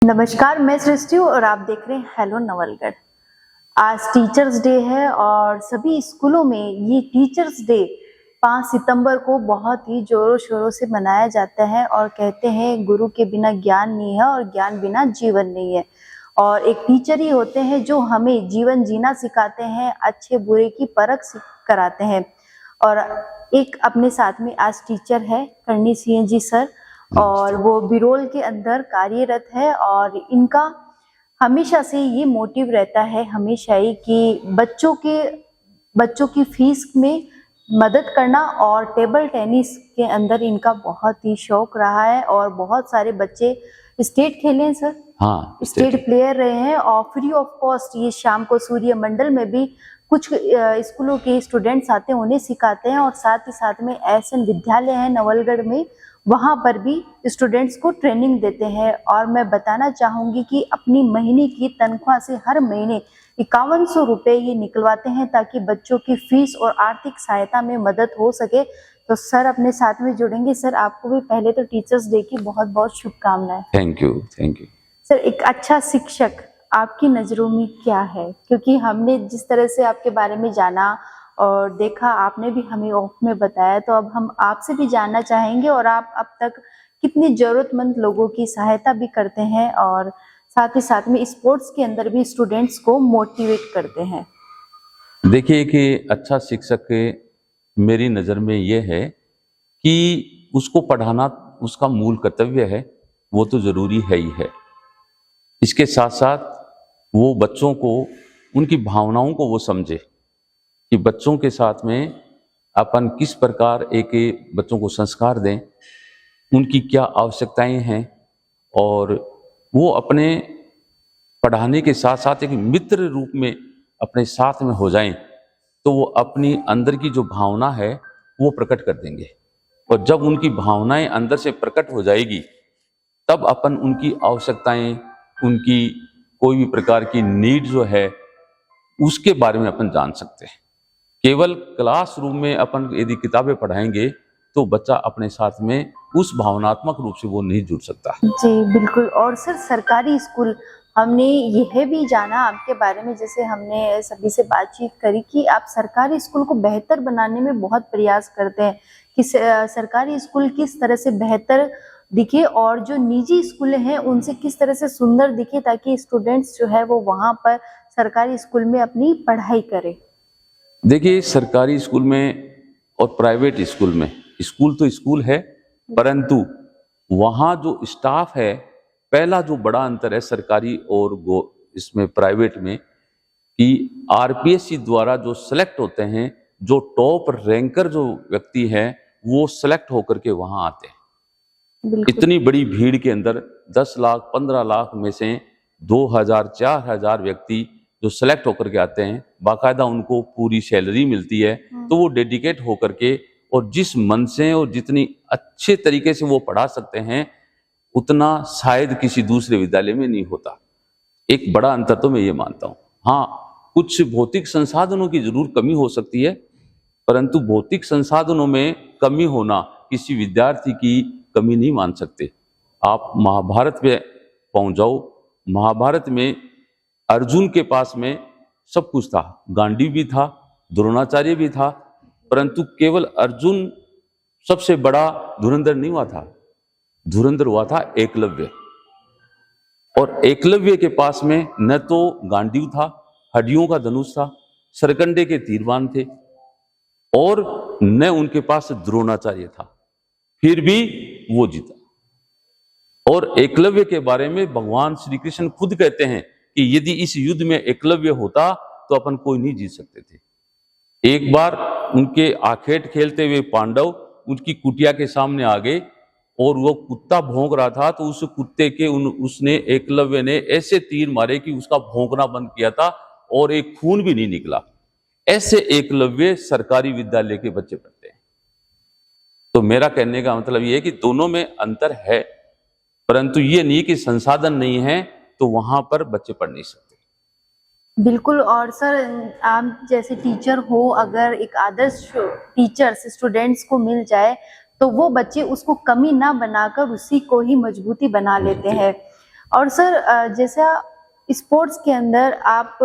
नमस्कार, मैं सृष्टि और आप देख रहे हैं हेलो नवलगढ़। आज टीचर्स डे है और सभी स्कूलों में ये टीचर्स डे 5 सितंबर को बहुत ही जोरों शोरों से मनाया जाता है और कहते हैं गुरु के बिना ज्ञान नहीं है और ज्ञान बिना जीवन नहीं है। और एक टीचर ही होते हैं जो हमें जीवन जीना सिखाते हैं, अच्छे बुरे की परख कराते हैं। और एक अपने साथ में आज टीचर है करणी सिंह जी सर, और वो बिरोल के अंदर कार्यरत है और इनका हमेशा से ये मोटिव रहता है हमेशा ही कि बच्चों की फीस में मदद करना। और टेबल टेनिस के अंदर इनका बहुत ही शौक रहा है और बहुत सारे बच्चे स्टेट खेले हैं सर। हाँ, स्टेट प्लेयर रहे हैं और फ्री ऑफ कॉस्ट ये शाम को सूर्य मंडल में भी कुछ स्कूलों के स्टूडेंट्स आते हैं, उन्हें सिखाते हैं। और साथ ही साथ में एसएन विद्यालय है नवलगढ़ में, वहां पर भी स्टूडेंट्स को ट्रेनिंग देते हैं। और मैं बताना चाहूंगी कि अपनी महीने की तनख्वाह से हर महीने 5100 रुपये ये निकलवाते हैं ताकि बच्चों की फीस और आर्थिक सहायता में मदद हो सके। तो सर अपने साथ में जुड़ेंगे। सर आपको भी पहले तो टीचर्स डे की बहुत बहुत शुभकामनाएं। Thank you. सर एक अच्छा शिक्षक आपकी नज़रों में क्या है? क्योंकि हमने जिस तरह से आपके बारे में जाना और देखा, आपने भी हमें ऑफ में बताया, तो अब हम आपसे भी जानना चाहेंगे और आप अब तक कितनी ज़रूरतमंद लोगों की सहायता भी करते हैं और साथ में स्पोर्ट्स के अंदर भी स्टूडेंट्स को मोटिवेट करते हैं। देखिए कि अच्छा शिक्षक मेरी नज़र में ये है कि उसको पढ़ाना उसका मूल कर्तव्य है, वो तो ज़रूरी है ही है। इसके साथ साथ वो बच्चों को, उनकी भावनाओं को वो समझे कि बच्चों के साथ में अपन किस प्रकार एक बच्चों को संस्कार दें, उनकी क्या आवश्यकताएं हैं, और वो अपने पढ़ाने के साथ साथ एक मित्र रूप में अपने साथ में हो जाएं, तो वो अपनी अंदर की जो भावना है वो प्रकट कर देंगे। और जब उनकी भावनाएं अंदर से प्रकट हो जाएगी, तब अपन उनकी आवश्यकताएं, उनकी कोई भी प्रकार की नीड जो है उसके बारे में अपन जान सकते हैं। केवल क्लासरूम में अपन यदि किताबें पढ़ाएंगे तो बच्चा अपने साथ में उस भावनात्मक रूप से वो नहीं जुड़ सकता। जी बिल्कुल। और सर सरकारी स्कूल, हमने यह भी जाना आपके बारे में, जैसे हमने सभी से बातचीत करी कि आप सरकारी स्कूल को बेहतर बनाने में बहुत प्रयास करते हैं कि सरकारी स्कूल किस तरह से बेहतर दिखे और जो निजी स्कूल हैं उनसे किस तरह से सुंदर दिखे, ताकि स्टूडेंट्स जो है वो वहाँ पर सरकारी स्कूल में अपनी पढ़ाई करें। देखिए, सरकारी स्कूल में और प्राइवेट स्कूल में, स्कूल तो स्कूल है, परंतु वहाँ जो स्टाफ है, पहला जो बड़ा अंतर है सरकारी और इसमें प्राइवेट में, कि आरपीएससी द्वारा जो सेलेक्ट होते हैं, जो टॉप रैंकर जो व्यक्ति है वो सेलेक्ट होकर के वहाँ आते हैं। इतनी बड़ी भीड़ के अंदर 10 लाख 15 लाख में से 2000 4000 व्यक्ति जो सेलेक्ट होकर के आते हैं, बाकायदा उनको पूरी सैलरी मिलती है। तो वो डेडिकेट होकर के और जिस मन से और जितनी अच्छे तरीके से वो पढ़ा सकते हैं, उतना शायद किसी दूसरे विद्यालय में नहीं होता। एक बड़ा अंतर तो मैं ये मानता हूँ। हाँ, कुछ भौतिक संसाधनों की जरूर कमी हो सकती है, परंतु भौतिक संसाधनों में कमी होना किसी विद्यार्थी की कमी नहीं मान सकते। आप महाभारत पे पहुंच जाओ, महाभारत में अर्जुन के पास में सब कुछ था, गांडीव भी था, द्रोणाचार्य भी था, परंतु केवल अर्जुन सबसे बड़ा धुरंधर नहीं हुआ था, धुरंधर हुआ था एकलव्य। और एकलव्य के पास में न तो गांडीव था, हड्डियों का धनुष था, सरकंडे के तीरबान थे, और न उनके पास द्रोणाचार्य था, फिर भी वो जीता। और एकलव्य के बारे में भगवान श्री कृष्ण खुद कहते हैं कि यदि इस युद्ध में एकलव्य होता तो अपन कोई नहीं जीत सकते थे। एक बार उनके आखेट खेलते हुए पांडव उनकी कुटिया के सामने आ गए और वो कुत्ता भौंक रहा था, तो उस कुत्ते के उसने एकलव्य ने ऐसे तीर मारे कि उसका भौंकना बंद किया था और एक खून भी नहीं निकला। ऐसे एकलव्य सरकारी विद्यालय के बच्चे पढ़ते हैं। तो मेरा कहने का मतलब ये है कि दोनों में अंतर है, परंतु ये नहीं कि संसाधन नहीं है तो वहां पर बच्चे पढ़ नहीं सकते। बिल्कुल। और सर आप जैसे टीचर हो, अगर एक आदर्श टीचर्स स्टूडेंट्स को मिल जाए तो वो बच्चे उसको कमी ना बनाकर उसी को ही मजबूती बना लेते हैं। और सर जैसा स्पोर्ट्स के अंदर आप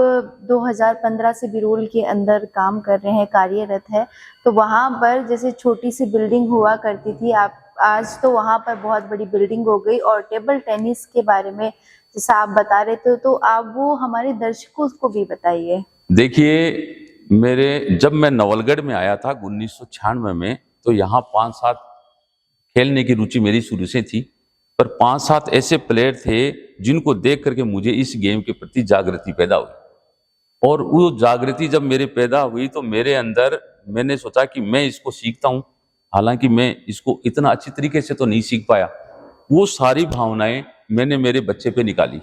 2015 से बिरोल के अंदर काम कर रहे हैं, कार्यरत है, तो वहाँ पर जैसे छोटी सी बिल्डिंग हुआ करती थी, आप आज तो वहाँ पर बहुत बड़ी बिल्डिंग हो गई। और टेबल टेनिस के बारे में जैसा आप बता रहे थे, तो आप वो हमारे दर्शकों को भी बताइए। देखिए, जब मैं नवलगढ़ में आया था 1996 में, तो यहाँ 5-7 खेलने की रुचि मेरी शुरू से थी, पर 5-7 ऐसे प्लेयर थे जिनको देख करके मुझे इस गेम के प्रति जागृति पैदा हुई। और वो जागृति जब मेरे पैदा हुई तो मेरे अंदर मैंने सोचा कि मैं इसको सीखता हूँ, हालांकि मैं इसको इतना अच्छी तरीके से तो नहीं सीख पाया। वो सारी भावनाएं मैंने मेरे बच्चे पे निकाली।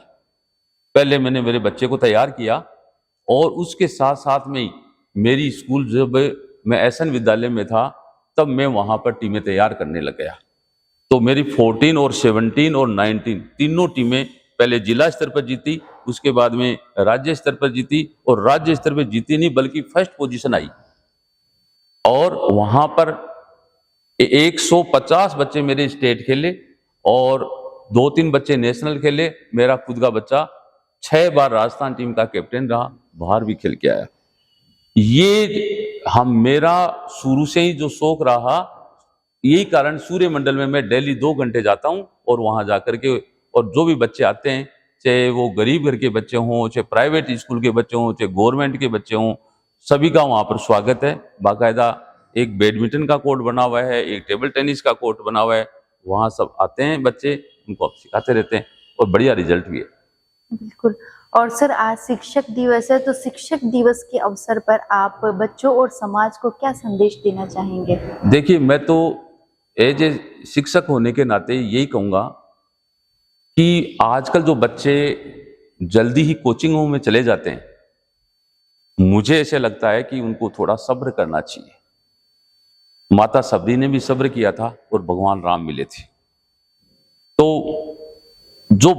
पहले मैंने मेरे बच्चे को तैयार किया, और उसके साथ साथ में ही मेरी स्कूल, जब मैं एसएन विद्यालय में था तब मैं वहां पर टीमें तैयार करने लग गया। तो मेरी 14 और 17 और 19 तीनों टीमें पहले जिला स्तर पर जीती, उसके बाद में राज्य स्तर पर जीती, और राज्य स्तर पर जीती नहीं बल्कि फर्स्ट पोजीशन आई। और वहां पर 150 बच्चे मेरे स्टेट खेले और 2-3 बच्चे नेशनल खेले। मेरा खुद का बच्चा 6 बार राजस्थान टीम का कैप्टन रहा, बाहर भी खेल के आया। ये मेरा शुरू से ही जो शौक रहा, यही कारण सूर्य मंडल में मैं डेली 2 घंटे जाता हूं, और वहां जाकर के, और जो भी बच्चे आते हैं, चाहे वो गरीब घर के बच्चे हों, चाहे प्राइवेट स्कूल के बच्चे हों, चाहे गवर्नमेंट के बच्चे हों, सभी का वहां पर स्वागत है। बाकायदा एक बैडमिंटन का कोर्ट बना हुआ है, एक टेबल टेनिस का कोर्ट बना हुआ है, वहां सब आते हैं बच्चे, उनको आप सिखाते रहते हैं, और बढ़िया रिजल्ट भी है। बिल्कुल। और सर आज शिक्षक दिवस है, तो शिक्षक दिवस के अवसर पर आप बच्चों और समाज को क्या संदेश देना चाहेंगे? देखिए, मैं तो एज ए शिक्षक होने के नाते यही कहूँगा कि आजकल जो बच्चे जल्दी ही कोचिंगों में चले जाते हैं, मुझे ऐसे लगता है कि उनको थोड़ा सब्र करना चाहिए। माता सबरी ने भी सब्र किया था और भगवान राम मिले थे। तो जो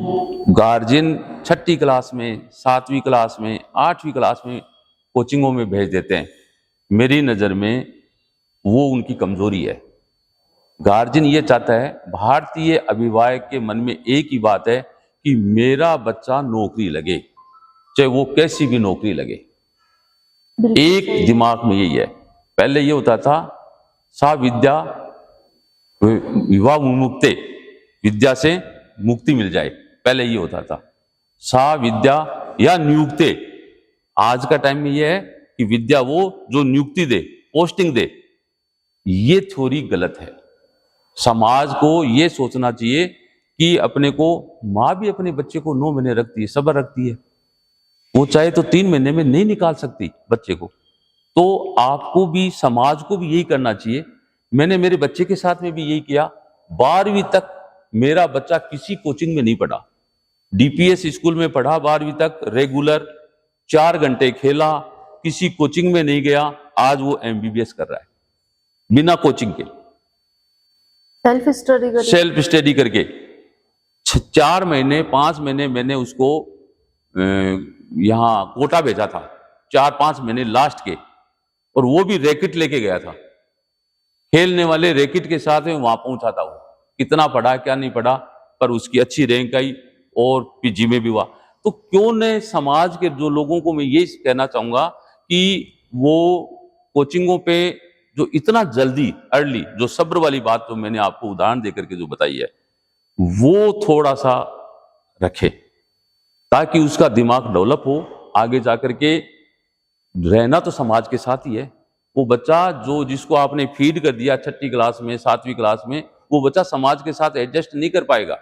गार्जियन 6ठी क्लास में, 7वीं क्लास में, 8वीं क्लास में कोचिंगों में भेज देते हैं, मेरी नज़र में वो उनकी कमजोरी है। गार्जियन ये चाहता है, भारतीय अभिभावक के मन में एक ही बात है कि मेरा बच्चा नौकरी लगे, चाहे वो कैसी भी नौकरी लगे। एक दिमाग में यही है। पहले ये होता था, सा विद्या विवाह मुक्ते, विद्या से मुक्ति मिल जाए, पहले ये होता था। सा विद्या या नियुक्ते, आज का टाइम में ये है कि विद्या वो जो नियुक्ति दे, पोस्टिंग दे। ये थ्योरी गलत है। समाज को ये सोचना चाहिए कि अपने को, माँ भी अपने बच्चे को 9 महीने रखती है, सब्र रखती है, वो चाहे तो 3 महीने में नहीं निकाल सकती बच्चे को। तो आपको भी, समाज को भी यही करना चाहिए। मैंने मेरे बच्चे के साथ में भी यही किया। 12वीं तक मेरा बच्चा किसी कोचिंग में नहीं पढ़ा, डीपीएस स्कूल में पढ़ा 12वीं तक रेगुलर, 4 घंटे खेला, किसी कोचिंग में नहीं गया। आज वो एमबीबीएस कर रहा है बिना कोचिंग के, सेल्फ स्टडी करके। 4 महीने 5 महीने मैंने उसको यहाँ कोटा भेजा था, 4-5 महीने लास्ट के, और वो भी रैकेट लेके गया था। खेलने वाले रैकेट के साथ में वहां पहुंचा था। वो कितना पढ़ा क्या नहीं पढ़ा, पर उसकी अच्छी रैंक आई और पीजी में भी हुआ। तो क्यों न समाज के जो लोगों को मैं ये कहना चाहूंगा कि वो कोचिंगों पे जो इतना जल्दी अर्ली, जो सब्र वाली बात जो मैंने आपको उदाहरण देकर के जो बताई है, वो थोड़ा सा रखे, ताकि उसका दिमाग डेवलप हो। आगे जाकर के रहना तो समाज के साथ ही है। वो बच्चा जो, जिसको आपने फीड कर दिया 6ठी क्लास में, 7वीं क्लास में, वो बच्चा समाज के साथ एडजस्ट नहीं कर पाएगा।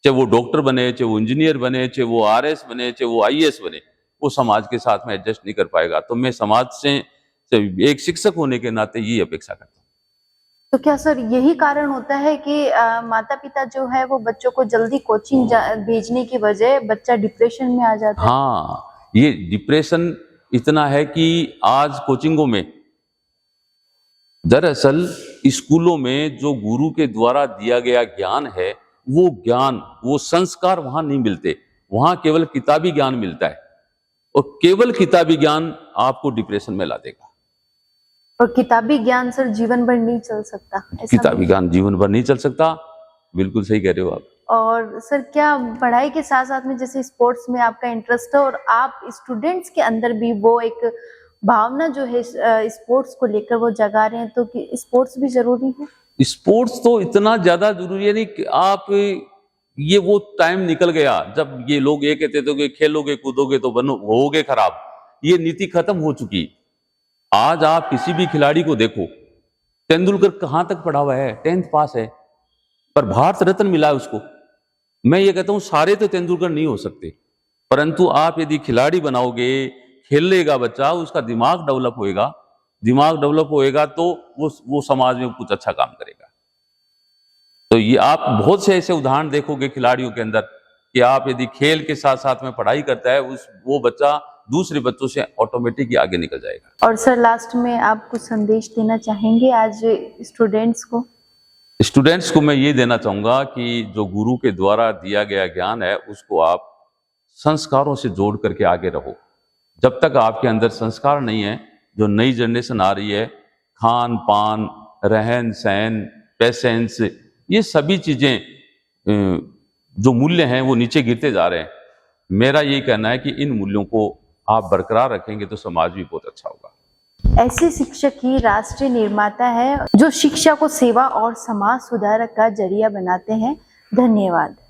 चाहे वो डॉक्टर बने, चाहे वो इंजीनियर बने, चाहे वो आरएस बने, चाहे वो आईएएस बने, वो समाज के साथ में एडजस्ट नहीं कर पाएगा। तो मैं समाज से एक शिक्षक होने के नाते ये अपेक्षा करता हूँ। तो क्या सर यही कारण होता है कि माता पिता जो है वो बच्चों को जल्दी कोचिंग भेजने की वजह बच्चा डिप्रेशन में आ जाता है? हाँ, ये डिप्रेशन इतना है कि आज कोचिंगों में, दरअसल स्कूलों में जो गुरु के द्वारा दिया गया ज्ञान है, वो ज्ञान, वो संस्कार वहां नहीं मिलते। वहां केवल किताबी ज्ञान मिलता है, और केवल किताबी ज्ञान आपको डिप्रेशन में ला देगा। और किताबी ज्ञान सर जीवन भर नहीं चल सकता, किताबी ज्ञान जीवन भर नहीं चल सकता। बिल्कुल सही कह रहे हो आप। और सर क्या पढ़ाई के साथ साथ में जैसे स्पोर्ट्स में आपका इंटरेस्ट है और आप स्टूडेंट्स के अंदर भी वो एक भावना जो है स्पोर्ट्स को लेकर वो जगा रहे हैं, तो कि स्पोर्ट्स भी जरूरी है? स्पोर्ट्स तो इतना ज्यादा जरूरी है नहीं कि आप, ये वो टाइम निकल गया जब ये लोग ये कहते थे कि खेलोगे कूदोगे तो बनो होगे खराब। ये नीति खत्म हो चुकी। आज आप किसी भी खिलाड़ी को देखो, तेंदुलकर कहां तक पढ़ा हुआ है, 10th पास है, पर भारत रत्न मिला है उसको। मैं ये कहता हूं सारे तो तेंदुलकर नहीं हो सकते, परंतु आप यदि खिलाड़ी बनाओगे, खेलेगा बच्चा, उसका दिमाग डेवलप होएगा, दिमाग डेवलप होएगा तो वो समाज में कुछ अच्छा काम करेगा। तो ये आप बहुत से ऐसे उदाहरण देखोगे खिलाड़ियों के अंदर कि आप यदि खेल के साथ साथ में पढ़ाई करता है, वो बच्चा दूसरे बच्चों से ऑटोमेटिक ही आगे निकल जाएगा। और सर लास्ट में आप कुछ संदेश देना चाहेंगे आज स्टूडेंट्स को? स्टूडेंट्स को मैं ये देना चाहूंगा कि जो गुरु के द्वारा दिया गया ज्ञान है उसको आप संस्कारों से जोड़ करके आगे रहो। जब तक आपके अंदर संस्कार नहीं है, जो नई जनरेशन आ रही है, खान पान, रहन सहन, पेशेंस, ये सभी चीजें जो मूल्य हैं वो नीचे गिरते जा रहे हैं। मेरा ये कहना है कि इन मूल्यों को आप बरकरार रखेंगे तो समाज भी बहुत अच्छा होगा। ऐसे शिक्षक ही राष्ट्र निर्माता है जो शिक्षा को सेवा और समाज सुधारक का जरिया बनाते हैं। धन्यवाद।